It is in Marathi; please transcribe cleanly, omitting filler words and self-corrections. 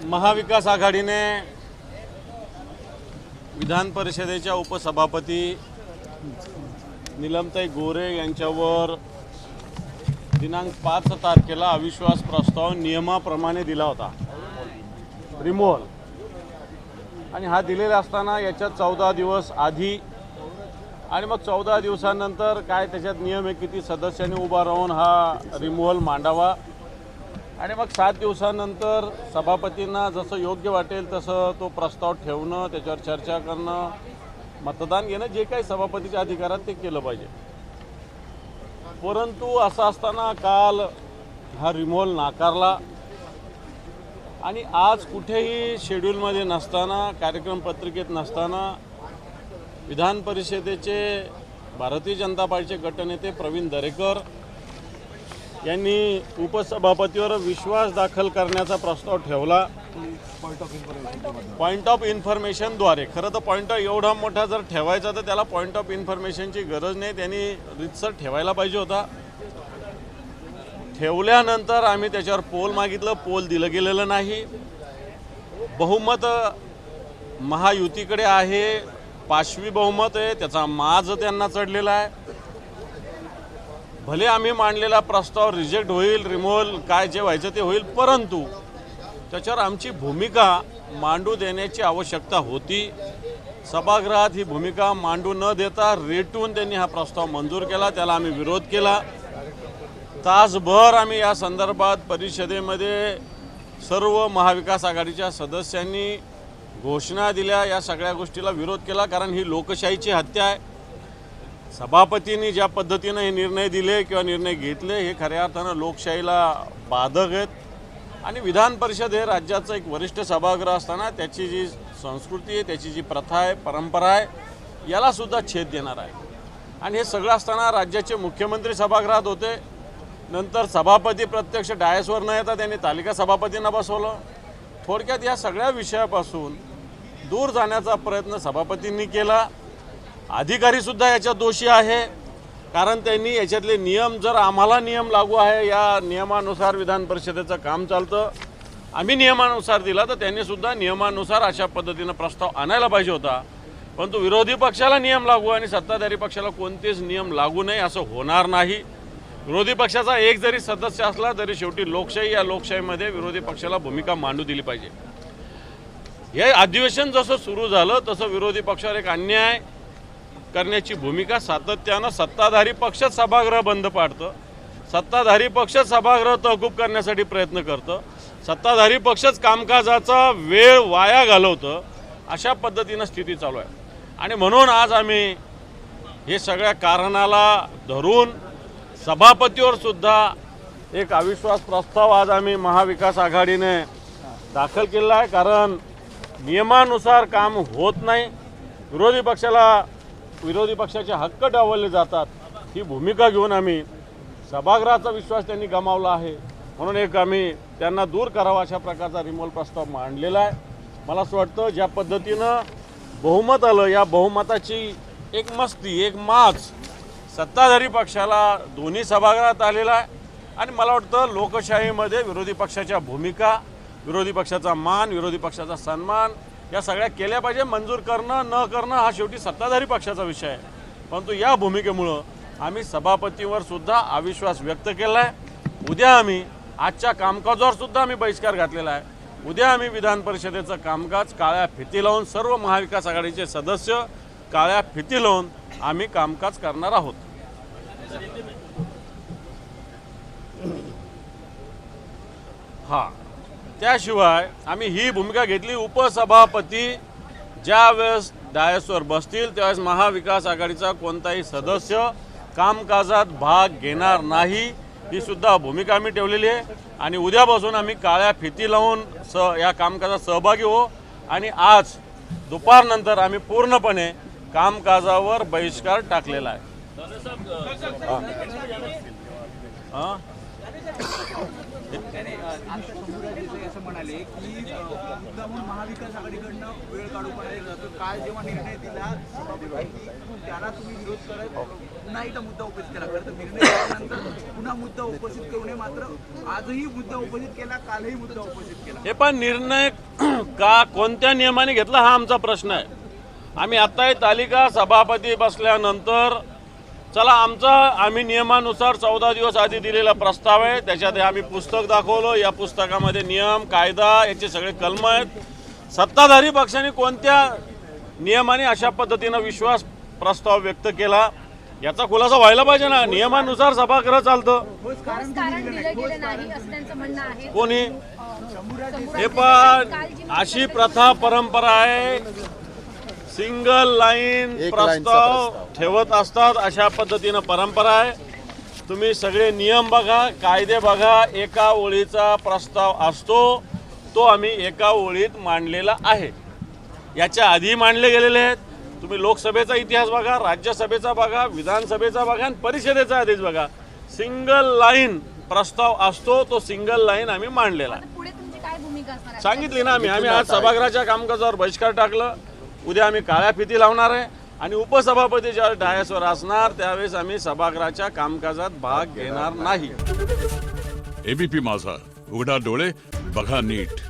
महाविकास आघाडीने विधान परिषदेच्या उपसभापती नीलमताई गोरे यांच्यावर दिनांक 5 तारखेला अविश्वास प्रस्ताव नियमाप्रमाणे दिला होता, रिमूव्हल. आणि हा दिलेला असताना याच्यात 14 दिवस आधी आणि मग 14 दिवसानंतर काय त्याच्यात नियम आहे किती सदस्यांनी उभा राहून हा रिमूव्हल मांडावा आणि मग 7 दिवसानंतर सभापतींना जसं योग्य वाटेल तसं तो प्रस्ताव ठेवणं, त्याच्यावर चर्चा करणं, मतदान घेणं, जे काही सभापतीच्या अधिकारात ते केलं पाहिजे. परंतु असं असताना काल हा रिमूव्हल नाकारला आणि आज कुठेही शेड्यूलमध्ये नसताना, कार्यक्रम पत्रिकेत नसताना विधान परिषदेचे भारतीय जनता पार्टीचे गटनेते प्रवीण दरेकर यांनी उपसभापतीवर विश्वास दाखल करण्याचा प्रस्ताव ठेवला. पॉईंट ऑफ इन्फॉर्मेशनद्वारे. खरं तर पॉईंट एवढा मोठा जर ठेवायचा तर त्याला पॉईंट ऑफ इन्फॉर्मेशनची गरज नाही, त्यांनी रितसर ठेवायला पाहिजे होता. ठेवल्यानंतर आम्ही त्याच्यावर पोल मागितलं, पोल दिलं गेलेलं नाही. बहुमत महायुतीकडे आहे, 5वी बहुमत आहे, त्याचा माज त्यांना चढलेला आहे. भले आम्ही मांडलेला प्रस्ताव रिजेक्ट होईल, रिमूव्हल काय जे व्हायचं ते होईल, परंतु त्याच्यावर आमची भूमिका मांडू देण्याची आवश्यकता होती. सभागृहात ही भूमिका मांडू न देता रेटून त्यांनी हा प्रस्ताव मंजूर केला, त्याला आम्ही विरोध केला. तासभर आम्ही या संदर्भात परिषदेमध्ये सर्व महाविकास आघाडीच्या सदस्यांनी घोषणा दिल्या, या सगळ्या गोष्टीला विरोध केला. कारण ही लोकशाहीची हत्या आहे. सभापतींनी ज्या पद्धतीने हे निर्णय दिले किंवा निर्णय घेतले हे खऱ्या अर्थानं लोकशाहीला बाधक आहेत. आणि विधान परिषद हे राज्याचं एक वरिष्ठ सभागृह असताना त्याची जी संस्कृती आहे, त्याची जी प्रथा आहे, परंपरा आहे, यालासुद्धा छेद देणार आहे. आणि हे सगळं असताना राज्याचे मुख्यमंत्री सभागृहात होते. नंतर सभापती प्रत्यक्ष डायसवर न येता त्यांनी तालिका सभापतींना बसवलं. थोडक्यात या सगळ्या विषयापासून दूर जाण्याचा प्रयत्न सभापतींनी केला. अधिकारीसुद्धा याच्यात दोषी आहे, कारण त्यांनी याच्यातले नियम, जर आम्हाला नियम लागू आहे, या नियमानुसार विधान परिषदेचं काम चालतं, आम्ही नियमानुसार दिला, तर त्यांनीसुद्धा नियमानुसार अशा पद्धतीनं प्रस्ताव आणायला पाहिजे होता. परंतु विरोधी पक्षाला नियम लागू आणि सत्ताधारी पक्षाला कोणतेच नियम लागू नाही, असं होणार नाही. विरोधी पक्षाचा एक जरी सदस्य असला तरी शेवटी लोकशाही, या लोकशाहीमध्ये विरोधी पक्षाला भूमिका मांडू दिली पाहिजे. हे अधिवेशन जसं सुरू झालं तसं विरोधी पक्षावर एक अन्याय करण्याची भूमिका सातत्यानं सत्ताधारी पक्षच सभागृह बंद पाडतं, सत्ताधारी पक्षच सभागृह तहकूब करण्यासाठी प्रयत्न करतं, सत्ताधारी पक्षच कामकाजाचा वेळ वाया घालवतं. अशा पद्धतीनं स्थिती चालू आहे. आणि म्हणून आज आम्ही हे सगळ्या कारणाला धरून सभापतीवर सुद्धा एक अविश्वास प्रस्ताव आज आम्ही महाविकास आघाडीने दाखल केला आहे. कारण नियमानुसार काम होत नाही, विरोधी पक्षाचे हक्क डावलले जातात, ही भूमिका घेऊन आम्ही सभागृहाचा विश्वास त्यांनी गमावला आहे, म्हणून एक आम्ही त्यांना दूर करावा अशा प्रकारचा रिमूव्हल प्रस्ताव मांडलेला आहे. मला असं वाटतं ज्या पद्धतीनं बहुमत आलं, या बहुमताची एक मस्ती, एक मार्क्स सत्ताधारी पक्षाला दोन्ही सभागृहात आलेला आहे. आणि मला वाटतं लोकशाहीमध्ये विरोधी पक्षाच्या भूमिका, विरोधी पक्षाचा मान, विरोधी पक्षाचा सन्मान या सगळ्या केल्या पाहिजे. मंजूर करणं न करणं हा शेवटी सत्ताधारी पक्षाचा विषय आहे. परंतु या भूमिकेमुळं आम्ही सभापतीवर सुद्धा अविश्वास व्यक्त केला आहे. उद्या आम्ही आजच्या कामकाजावर सुद्धा आम्ही बहिष्कार घातलेला आहे. उद्या आम्ही विधान परिषदेचं कामकाज काळ्या फिती लावून, सर्व महाविकास आघाडीचे सदस्य काळ्या फिती लावून आम्ही कामकाज करणार आहोत. त्याशिवाय आम्ही ही भूमिका घेतली, उपसभापती ज्या वेळेस डायसवर बसतील त्यावेळेस महाविकास आघाडीचा कोणताही सदस्य कामकाजात भाग घेणार नाही, ही सुद्धा भूमिका आम्ही ठेवलेली आहे. आणि उद्यापासून आम्ही काळ्या फिती लावून या कामकाजात सहभागी हो. आणि आज दुपारनंतर आम्ही पूर्णपणे कामकाजावर बहिष्कार टाकलेला आहे. म्हणाले की मुद्दामून महाविकास आघाडीकडनं वेळ काढू पाहिजे जातो. काल जेव्हा निर्णय दिला सभापतींनी त्याला तुम्ही विरोध करत पुन्हा एकदा मुद्दा उपस्थित केला. खरं तर निर्णय दिल्यानंतर पुन्हा मुद्दा उपस्थित करू नये, मात्र आजही मुद्दा उपस्थित केला, कालही मुद्दा उपस्थित केला. हे पण निर्णय का कोणत्या नियमाने घेतला हा आमचा प्रश्न आहे. आम्ही आत्ताही तालिका सभापती बसल्यानंतर चला आम्ही नियमानुसार 14 दिवस आधी दिलेला प्रस्ताव आहे, त्याच्यात आम्ही पुस्तक दाखवलं. या पुस्तकामध्ये नियम कायदा याचे सगळे कलम आहेत. सत्ताधारी पक्षाने कोणत्या नियमाने अशा पद्धतीनं विश्वास प्रस्ताव व्यक्त केला याचा खुलासा व्हायला पाहिजे ना. नियमानुसार सभागृह चालतं. कारण दिलं गेलं नाही असं त्यांचं म्हणणं आहे. कोणी हे पण अशी प्रथा परंपरा आहे, सिंगल लाईन प्रस्ताव ठेवत असतात, अशा पद्धतीनं परंपरा आहे. तुम्ही सगळे नियम बघा, कायदे बघा. एका ओळीचा प्रस्ताव असतो, तो आम्ही एका ओळीत मांडलेला आहे. याच्या आधी मांडले गेलेले आहेत. तुम्ही लोकसभेचा इतिहास बघा, राज्यसभेचा बघा, विधानसभेचा बघा आणि परिषदेचा आधीच बघा. सिंगल लाईन प्रस्ताव असतो, तो सिंगल लाईन आम्ही मांडलेला आहे. पुढे तुमची काय भूमिका असणार आहे? सांगितली ना आम्ही आज सभागृहाच्या कामकाजावर बहिष्कार टाकलं. उद्या आम्ही काळ्या फिती लावणार आहे आणि उपसभापती ज्या डायसवर असणार त्यावेळेस आम्ही सभागृहाच्या कामकाजात भाग घेणार नाही. एबीपी माझा, उघडा डोळे बघा नीट.